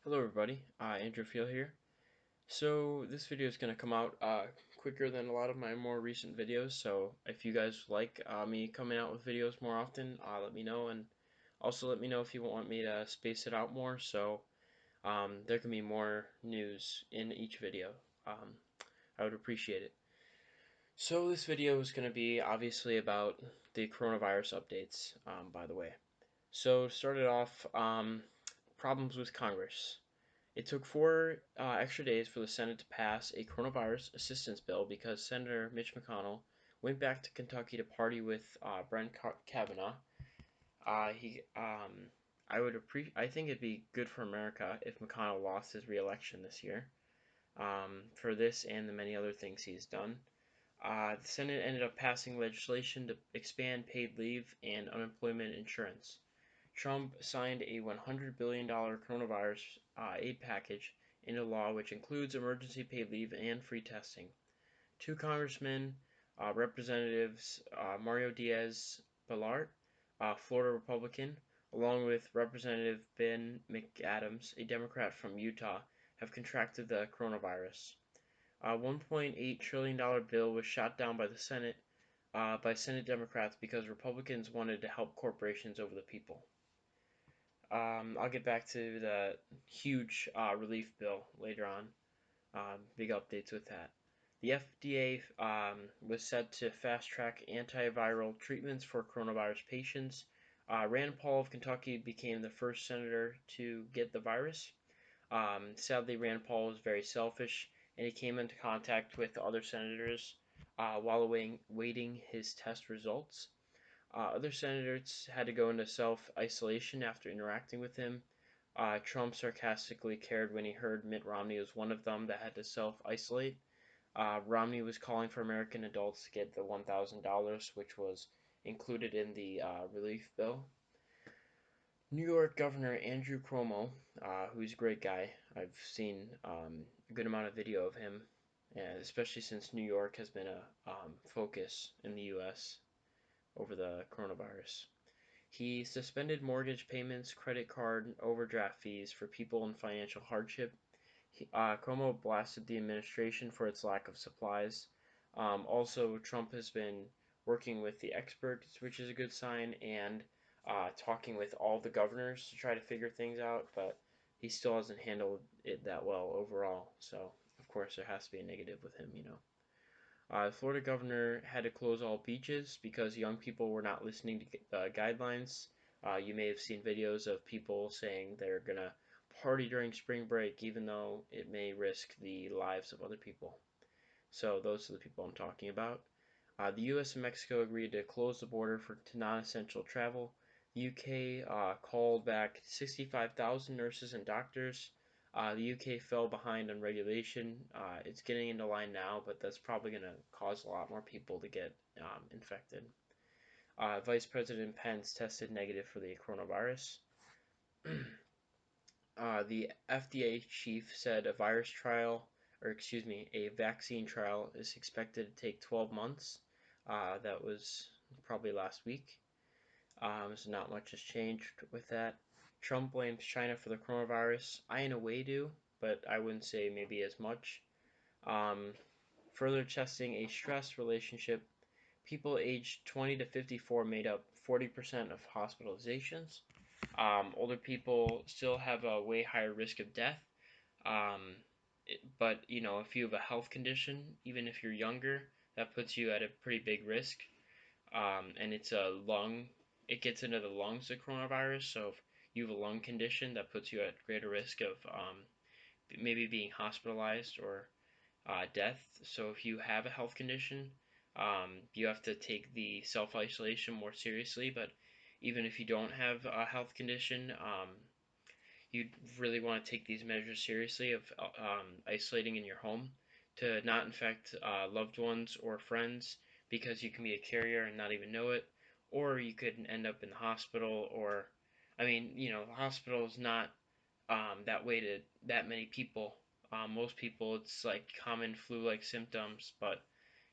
Hello everybody, Andrew Field here. So this video is going to come out quicker than a lot of my more recent videos, so if you guys like me coming out with videos more often, let me know, and also let me know if you want me to space it out more, so there can be more news in each video. Um, I would appreciate it. So this video is going to be obviously about the coronavirus updates, by the way. So to start it off, problems with Congress. It took four extra days for the Senate to pass a coronavirus assistance bill because Senator Mitch McConnell went back to Kentucky to party with Brent Kavanaugh. He, I think it'd be good for America if McConnell lost his reelection this year. For this and the many other things he's done. The Senate ended up passing legislation to expand paid leave and unemployment insurance. Trump signed a $100 billion coronavirus aid package into law, which includes emergency paid leave and free testing. Two congressmen, Representatives Mario Diaz-Balart, Florida Republican, along with Representative Ben McAdams, a Democrat from Utah, have contracted the coronavirus. A $1.8 trillion bill was shot down by the Senate by Senate Democrats because Republicans wanted to help corporations over the people. I'll get back to the huge relief bill later on. Big updates with that. The FDA was set to fast track antiviral treatments for coronavirus patients. Rand Paul of Kentucky became the first senator to get the virus. Sadly, Rand Paul was very selfish and he came into contact with other senators while awaiting his test results. Other senators had to go into self isolation after interacting with him. Trump sarcastically cared when he heard Mitt Romney was one of them that had to self isolate. Romney was calling for American adults to get the $1,000, which was included in the relief bill. New York Governor Andrew Cuomo, who's a great guy, I've seen a good amount of video of him, especially since New York has been a focus in the U.S. over the coronavirus. He suspended mortgage payments, credit card, overdraft fees for people in financial hardship. Cuomo blasted the administration for its lack of supplies. Also, Trump has been working with the experts, which is a good sign, and talking with all the governors to try to figure things out, but he still hasn't handled it that well overall. So, of course, there has to be a negative with him. The Florida governor had to close all beaches because young people were not listening to guidelines. You may have seen videos of people saying they're going to party during spring break, even though it may risk the lives of other people. So, those are the people I'm talking about. The US and Mexico agreed to close the border to non essential travel. The UK called back 65,000 nurses and doctors. The UK fell behind on regulation. It's getting into line now, but that's probably going to cause a lot more people to get infected. Vice President Pence tested negative for the coronavirus. The FDA chief said a vaccine trial is expected to take 12 months. That was probably last week. So not much has changed with that. Trump blames China for the coronavirus. I, in a way, do, but I wouldn't say maybe as much. Um, Further testing a stress relationship. People aged 20 to 54 made up 40% of hospitalizations. Older people still have a way higher risk of death. But if you have a health condition, even if you're younger, that puts you at a pretty big risk. And it gets into the lungs, the coronavirus. So if you have a lung condition, that puts you at greater risk of maybe being hospitalized or death. So if you have a health condition, you have to take the self isolation more seriously. But even if you don't have a health condition, you really want to take these measures seriously of isolating in your home to not infect loved ones or friends because you can be a carrier and not even know it, or you could end up in the hospital. Or, I mean, the hospital is not that way to that many people. Most people, it's like common flu-like symptoms, but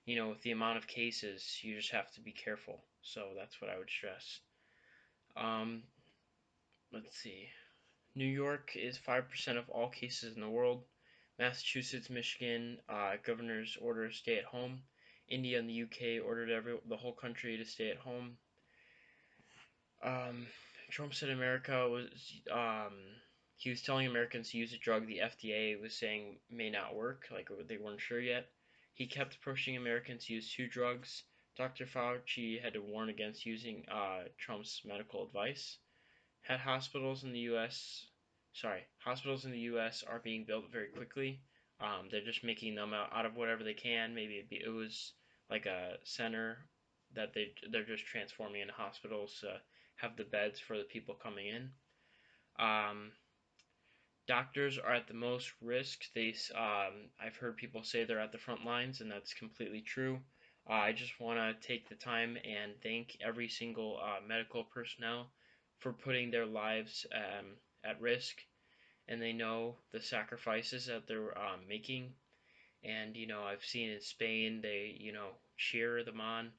with the amount of cases, you just have to be careful. So that's what I would stress. Um, let's see. New York is 5% of all cases in the world. Massachusetts, Michigan, governors order stay at home. India and the UK ordered the whole country to stay at home. Um, Trump said America was he was telling Americans to use a drug the FDA was saying may not work, like they weren't sure yet. He kept pushing Americans to use two drugs. Dr. Fauci had to warn against using Trump's medical advice. Had hospitals in the U.S. are being built very quickly. They're just making them out of whatever they can. Maybe it was like a center that they're just transforming into hospitals to have the beds for the people coming in. Um, Doctors are at the most risk. I've heard people say they're at the front lines, and that's completely true. I just want to take the time and thank every single medical personnel for putting their lives at risk, and they know the sacrifices that they're making. And I've seen in Spain they cheer them on,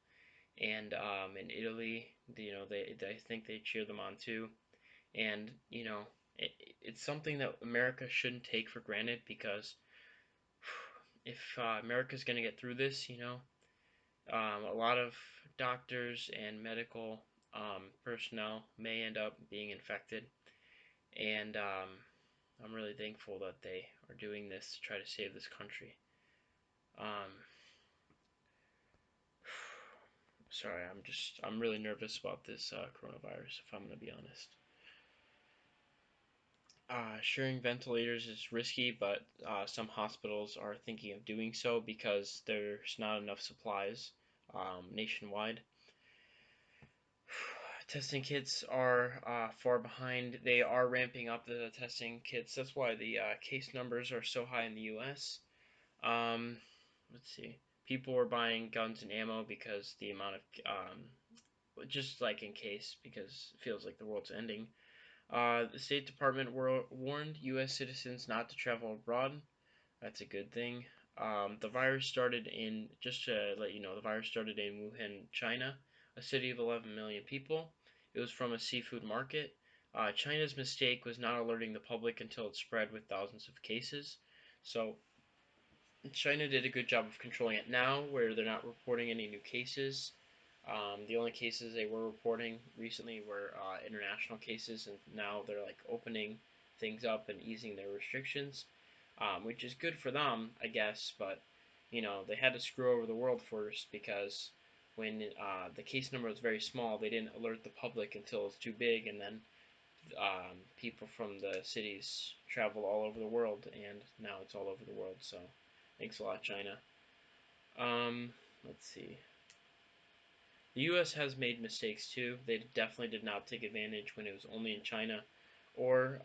and in Italy, they think they cheer them on too. And it's something that America shouldn't take for granted because if America's going to get through this, a lot of doctors and medical personnel may end up being infected, and I'm really thankful that they are doing this to try to save this country. Um, Sorry, I'm really nervous about this coronavirus. If I'm going to be honest. Sharing ventilators is risky, but some hospitals are thinking of doing so because there's not enough supplies nationwide. Testing kits are far behind. They are ramping up the testing kits. That's why the case numbers are so high in the U.S. Um, let's see. People were buying guns and ammo because the amount of just like in case because it feels like the world's ending. The State Department warned U.S. citizens not to travel abroad. That's a good thing. The virus started in, just to let you know, the virus started in Wuhan, China, a city of 11 million people. It was from a seafood market. China's mistake was not alerting the public until it spread with thousands of cases. So China did a good job of controlling it now, where they're not reporting any new cases. The only cases they were reporting recently were international cases, and now they're like opening things up and easing their restrictions, which is good for them, I guess. But they had to screw over the world first because when the case number was very small, they didn't alert the public until it was too big, and then people from the cities travel all over the world, and now it's all over the world. So, thanks a lot, China. Let's see. The U.S. has made mistakes too. They definitely did not take advantage when it was only in China, or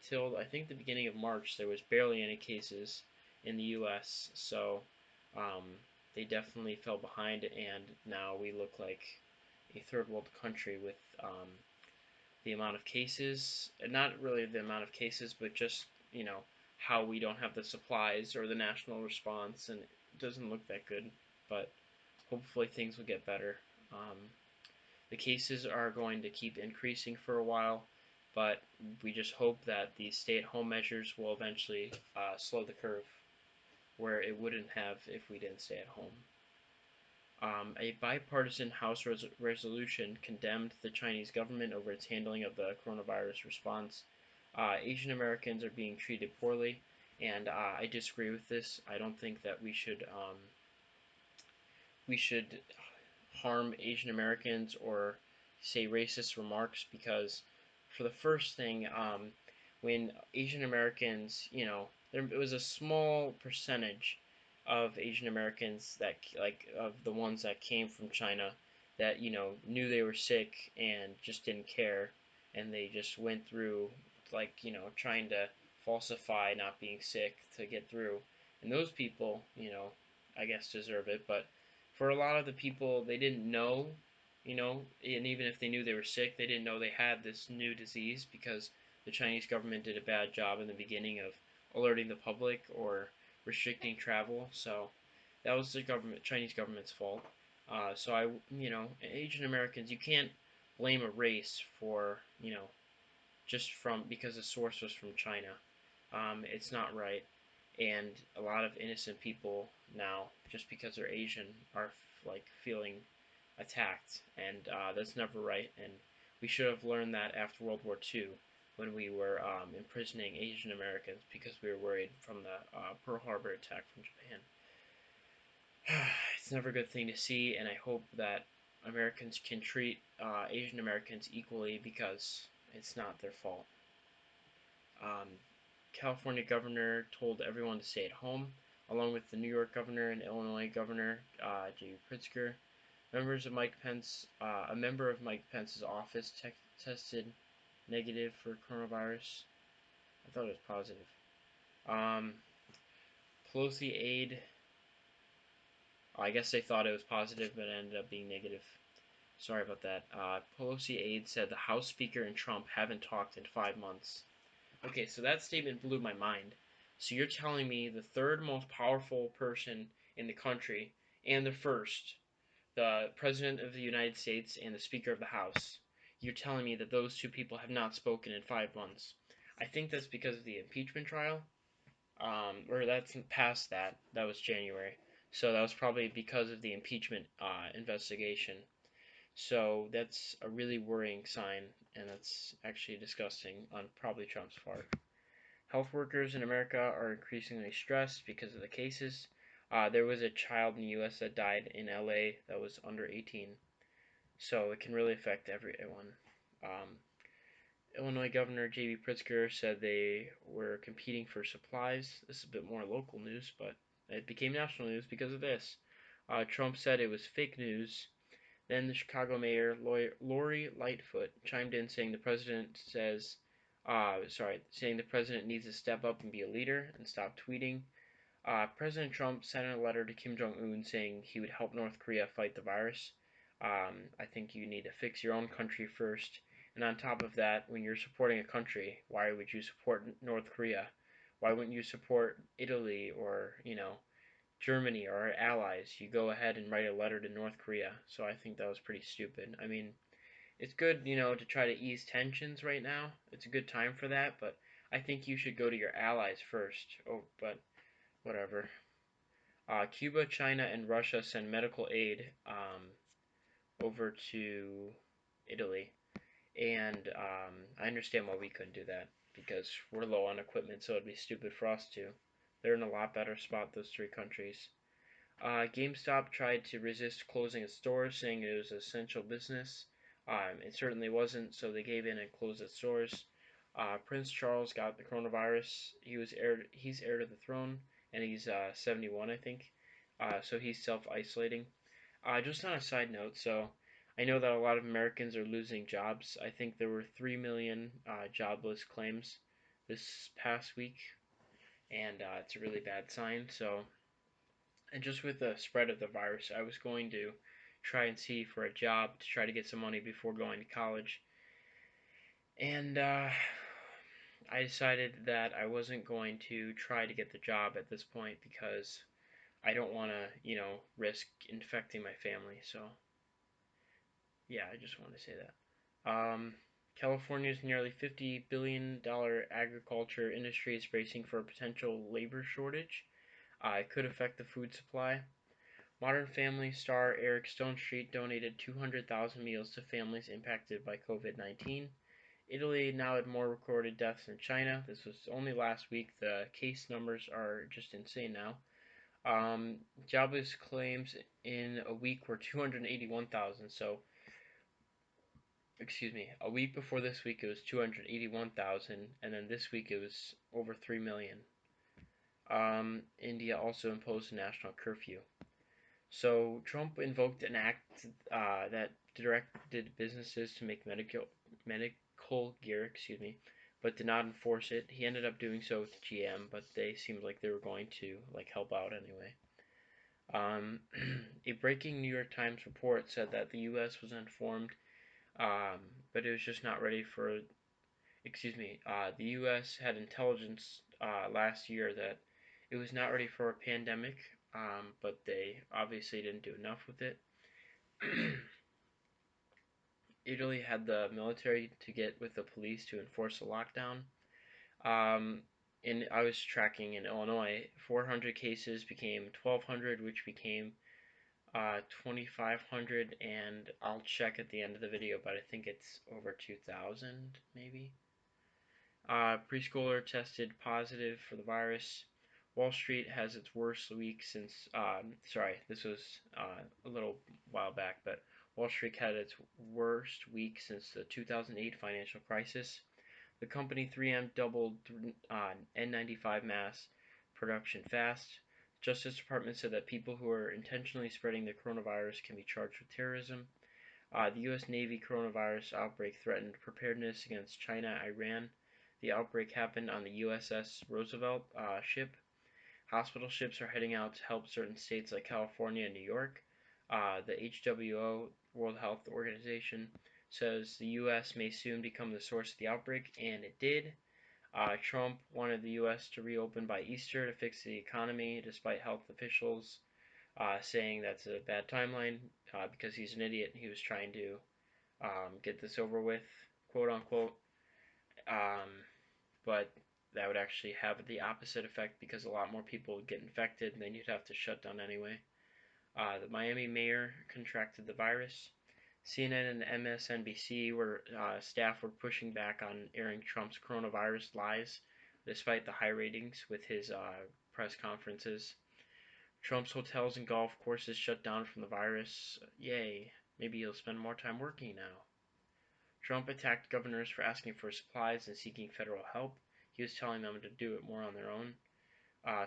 till I think the beginning of March, there was barely any cases in the U.S. So um, they definitely fell behind, and now we look like a third world country with the amount of cases, not really the amount of cases, but just how we don't have the supplies or the national response, and it doesn't look that good. But hopefully things will get better. Um, the cases are going to keep increasing for a while, but we just hope that these stay-at-home measures will eventually slow the curve where it wouldn't have if we didn't stay at home. A bipartisan House resolution condemned the Chinese government over its handling of the coronavirus response. Asian Americans are being treated poorly, and I disagree with this. I don't think that we should harm Asian Americans or say racist remarks because, for the first thing, when Asian Americans, there it was a small percentage of Asian Americans that like of the ones that came from China that knew they were sick and just didn't care, and they just went through like trying to falsify not being sick to get through, and those people I guess deserve it, but for a lot of the people, they didn't know, and even if they knew they were sick, they didn't know they had this new disease because the Chinese government did a bad job in the beginning of alerting the public or restricting travel. So that was the Chinese government's fault. Asian Americans, you can't blame a race for, just from because the source was from China. It's not right, and a lot of innocent people now, just because they're Asian, are like feeling attacked, and that's never right. And we should have learned that after World War II, when we were imprisoning Asian Americans because we were worried from the Pearl Harbor attack from Japan. It's never a good thing to see, and I hope that Americans can treat Asian Americans equally because it's not their fault. Um, California governor told everyone to stay at home, along with the New York governor and Illinois governor J.B. Pritzker. A member of Mike Pence's office tested negative for coronavirus. I thought it was positive. Um, Pelosi aide, I guess they thought it was positive, but it ended up being negative. Sorry about that. Pelosi aide said the House Speaker and Trump haven't talked in 5 months. Okay, so that statement blew my mind. So you're telling me the third most powerful person in the country and the first, the President of the United States and the Speaker of the House, you're telling me that those two people have not spoken in 5 months. I think that's because of the impeachment trial, or that's past that. That was January. So that was probably because of the impeachment investigation. So that's a really worrying sign, and that's actually disgusting on probably Trump's part. Health workers in America are increasingly stressed because of the cases. There was a child in the U.S. that died in LA that was under 18, so it can really affect everyone. Um, Illinois Governor J.B. Pritzker said they were competing for supplies. This is a bit more local news, but it became national news because of this. Trump said it was fake news. Then the Chicago mayor, Lori Lightfoot, chimed in saying the president needs to step up and be a leader and stop tweeting. President Trump sent a letter to Kim Jong Un saying he would help North Korea fight the virus. I think you need to fix your own country first. And on top of that, when you're supporting a country, why would you support North Korea? Why wouldn't you support Italy or, Germany or our allies? You go ahead and write a letter to North Korea. So I think that was pretty stupid. I mean, it's good, to try to ease tensions right now. It's a good time for that, but I think you should go to your allies first. Oh, but whatever. Cuba, China, and Russia send medical aid over to Italy, and I understand why we couldn't do that because we're low on equipment, so it'd be stupid for us to. They're in a lot better spot, those three countries. GameStop tried to resist closing its stores, saying it was an essential business. It certainly wasn't, so they gave in and closed its stores. Prince Charles got the coronavirus. He's heir to the throne, and he's 71, I think. So he's self-isolating. Just on a side note, so I know that a lot of Americans are losing jobs. I think there were 3 million jobless claims this past week, and it's a really bad sign. So and just with the spread of the virus, I was going to try and see for a job to try to get some money before going to college. And I decided that I wasn't going to try to get the job at this point because I don't want to, risk infecting my family. So, yeah, I just wanted to say that. California's nearly $50 billion agriculture industry is bracing for a potential labor shortage. It could affect the food supply. Modern Family star Eric Stonestreet donated 200,000 meals to families impacted by COVID-19. Italy now had more recorded deaths than China. This was only last week. The case numbers are just insane now. Jobless claims in a week were 281,000. So, excuse me, a week before this week it was 281,000, and then this week it was over 3 million. India also imposed a national curfew. So Trump invoked an act that directed businesses to make medical gear, but did not enforce it. He ended up doing so with GM, but they seemed like they were going to help out anyway. A breaking New York Times report said that the U.S. was informed, but it was just not ready for. The U.S. had intelligence last year that it was not ready for a pandemic, but they obviously didn't do enough with it. Italy had the military to get with the police to enforce a lockdown. Um, and I was tracking in Illinois, 400 cases became 1,200, which became 2,500, and I'll check at the end of the video, but I think it's over 2,000 maybe. Preschooler tested positive for the virus. Wall Street has its worst week since, sorry, this was a little while back, but Wall Street had its worst week since the 2008 financial crisis. The company 3M doubled N95 mask production fast. Justice Department said that people who are intentionally spreading the coronavirus can be charged with terrorism. The U.S. Navy coronavirus outbreak threatened preparedness against China, Iran. The outbreak happened on the USS Roosevelt ship. Hospital ships are heading out to help certain states like California and New York. The WHO, World Health Organization, says the U.S. may soon become the source of the outbreak, and it did. Trump wanted the U.S. to reopen by Easter to fix the economy, despite health officials saying that's a bad timeline because he's an idiot and he was trying to get this over with, quote unquote. Um, but that would actually have the opposite effect because a lot more people would get infected and then you'd have to shut down anyway. The Miami mayor contracted the virus. CNN and MSNBC staff were pushing back on airing Trump's coronavirus lies, despite the high ratings with his press conferences. Trump's hotels and golf courses shut down from the virus. Yay! Maybe he'll spend more time working now. Trump attacked governors for asking for supplies and seeking federal help. He was telling them to do it more on their own.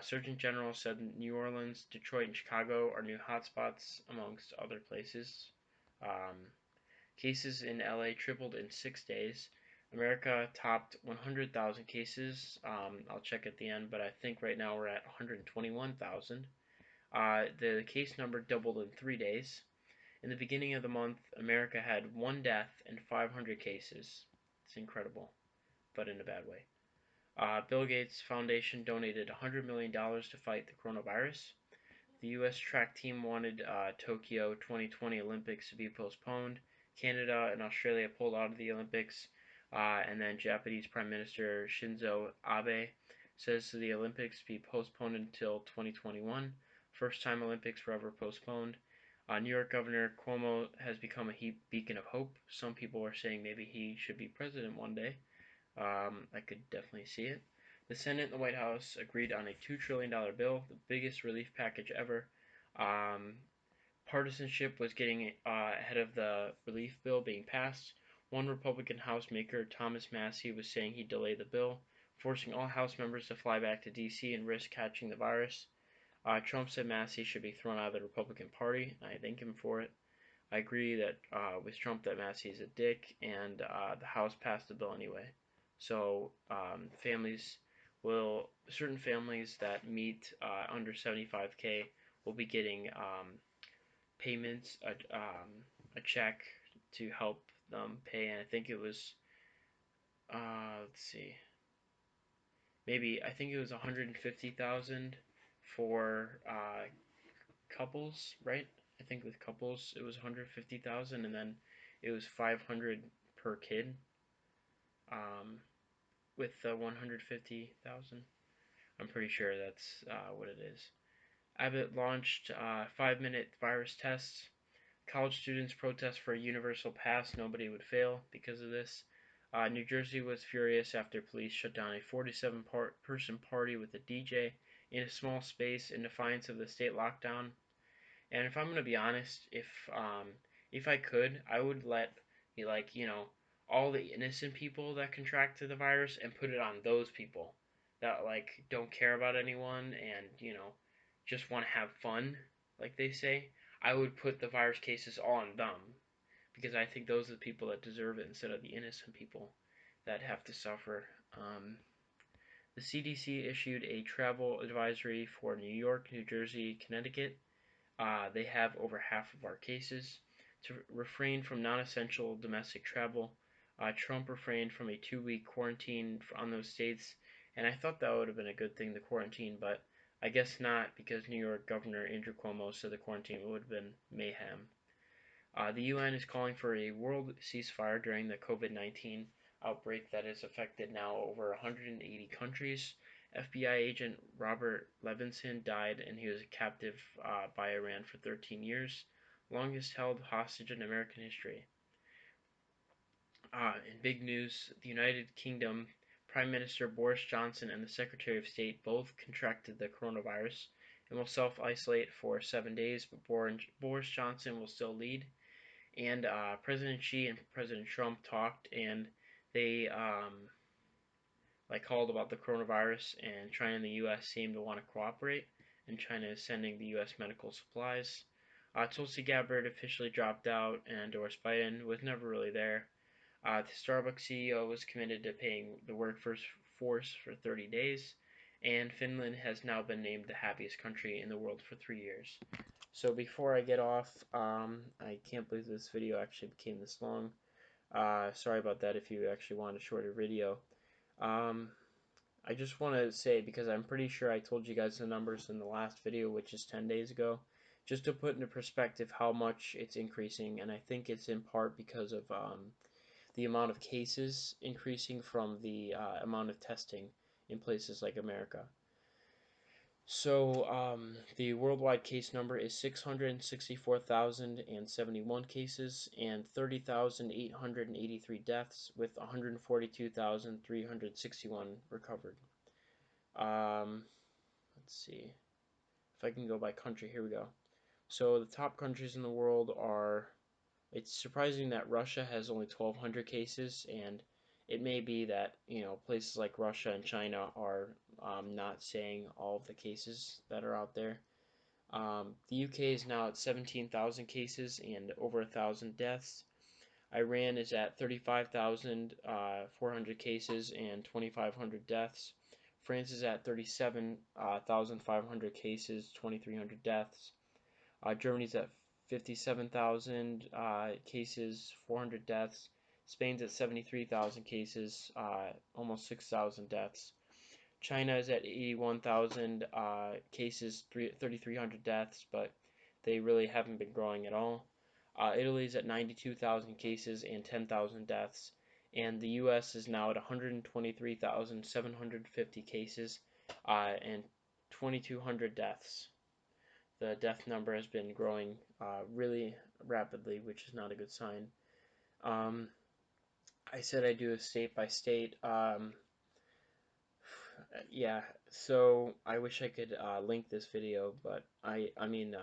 Surgeon General said New Orleans, Detroit, and Chicago are new hotspots, amongst other places. Um, Cases in LA tripled in 6 days. America topped 100,000 cases. I'll check at the end, but I think right now we're at 121,000. The case number doubled in 3 days. In the beginning of the month, America had one death and 500 cases. It's incredible, but in a bad way. Bill Gates Foundation donated $100 million to fight the coronavirus. The U.S. track team wanted Tokyo 2020 Olympics to be postponed. Canada and Australia pulled out of the Olympics. And then Japanese Prime Minister Shinzo Abe says the Olympics be postponed until 2021. First time Olympics were ever postponed. New York Governor Cuomo has become a beacon of hope. Some people are saying maybe he should be president one day. I could definitely see it. The Senate and the White House agreed on a $2 trillion bill, the biggest relief package ever. Um, Partisanship was getting ahead of the relief bill being passed. One Republican House Maker, Thomas Massie, was saying he'd delay the bill, forcing all House members to fly back to D.C. and risk catching the virus. Trump said Massie should be thrown out of the Republican Party. I thank him for it. I agree that with Trump that Massey's a dick, and the House passed the bill anyway. So certain families that meet under 75K will be getting payments, a check to help them pay, and I think it was, let's see, maybe I think it was 150,000 for couples, right? I think with couples it was 150,000, and then it was 500 per kid. With the 150,000, I'm pretty sure that's what it is. Abbott launched 5-minute virus tests. College students protest for a universal pass. Nobody would fail because of this. New Jersey was furious after police shut down a 47-person party with a DJ in a small space in defiance of the state lockdown. And if I'm gonna be honest, if I could, I would let all the innocent people that contracted the virus and put it on those people that don't care about anyone and just want to have fun, like they say. I would put the virus cases all on them because I think those are the people that deserve it instead of the innocent people that have to suffer. The CDC issued a travel advisory for New York, New Jersey, Connecticut. They have over half of our cases. To refrain from non essential domestic travel, Trump refrained from a 2-week quarantine on those states, and I thought that would have been a good thing, the quarantine, but I guess not because New York Governor Andrew Cuomo said the quarantine would have been mayhem. The UN is calling for a world ceasefire during the COVID-19 outbreak that has affected now over 180 countries. FBI agent Robert Levinson died and he was a captive by Iran for 13 years, longest held hostage in American history. In big news, the United Kingdom Prime Minister Boris Johnson and the Secretary of State both contracted the coronavirus and will self-isolate for 7 days, but Boris Johnson will still lead. And President Xi and President Trump talked, and they called about the coronavirus, and China and the U.S. seem to want to cooperate, and China is sending the U.S. medical supplies. Tulsi Gabbard officially dropped out and endorsed Biden, was never really there. The Starbucks CEO was committed to paying the workforce for 30 days, and Finland has now been named the happiest country in the world for 3 years. So before I get off, I can't believe this video actually became this long. Sorry about that if you actually want a shorter video. I just want to say, because I'm pretty sure I told you guys the numbers in the last video, which is 10 days ago, just to put into perspective how much it's increasing, and I think it's in part because of the amount of cases increasing from the amount of testing in places like America. So the worldwide case number is 664,071 cases and 30,883 deaths, with 142,361 recovered. Let's see if I can go by country. Here we go. So the top countries in the world are, it's surprising that Russia has only 1,200 cases, and it may be that, places like Russia and China are not saying all of the cases that are out there. The UK is now at 17,000 cases and over 1,000 deaths. Iran is at 35,400 cases and 2,500 deaths. France is at 37,500 cases, 2,300 deaths. Germany's at 57,000 cases, 400 deaths. Spain's at 73,000 cases, almost 6,000 deaths. China is at 81,000 cases, 3,300 deaths, but they really haven't been growing at all. Italy's at 92,000 cases and 10,000 deaths. And the U.S. is now at 123,750 cases and 2,200 deaths. The death number has been growing really rapidly, which is not a good sign. I said I'd do a state by state. Yeah, so I wish I could link this video, but I mean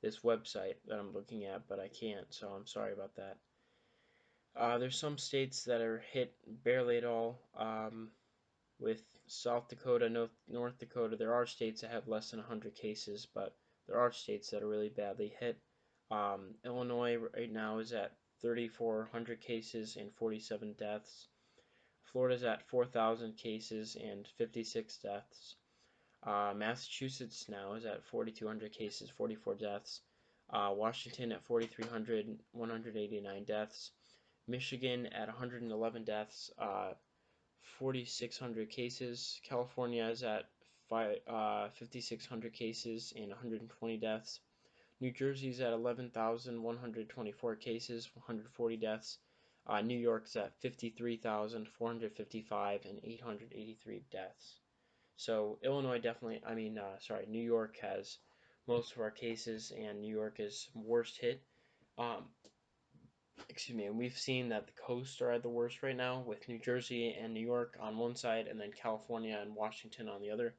this website that I'm looking at, but I can't, so I'm sorry about that. There's some states that are hit barely at all. With South Dakota, North Dakota, there are states that have less than 100 cases, but there are states that are really badly hit. Illinois right now is at 3,400 cases and 47 deaths. Florida's at 4,000 cases and 56 deaths. Massachusetts now is at 4,200 cases, 44 deaths. Washington at 4,300, 189 deaths. Michigan at 111 deaths, 4,600 cases. California is at 5,600 cases and 120 deaths. New Jersey is at 11,124 cases, 140 deaths. New York's at 53,455 and 883 deaths. So Illinois definitely, New York has most of our cases, and New York is worst hit. And we've seen that the coasts are at the worst right now, with New Jersey and New York on one side, and then California and Washington on the other.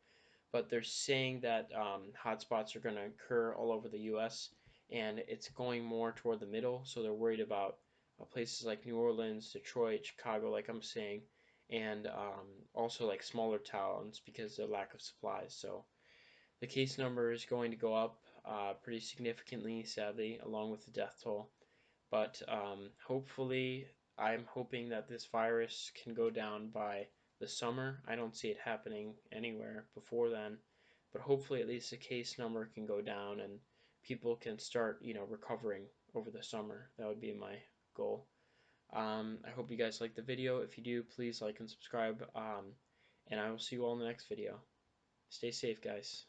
But they're saying that hotspots are going to occur all over the U.S., and it's going more toward the middle, so they're worried about places like New Orleans, Detroit, Chicago, like I'm saying, and also like smaller towns because of the lack of supplies. So the case number is going to go up pretty significantly, sadly, along with the death toll. But hopefully, I'm hoping that this virus can go down by the summer. I don't see it happening anywhere before then, but hopefully at least the case number can go down and people can start, recovering over the summer. That would be my goal. I hope you guys liked the video. If you do, please like and subscribe, and I will see you all in the next video. Stay safe, guys.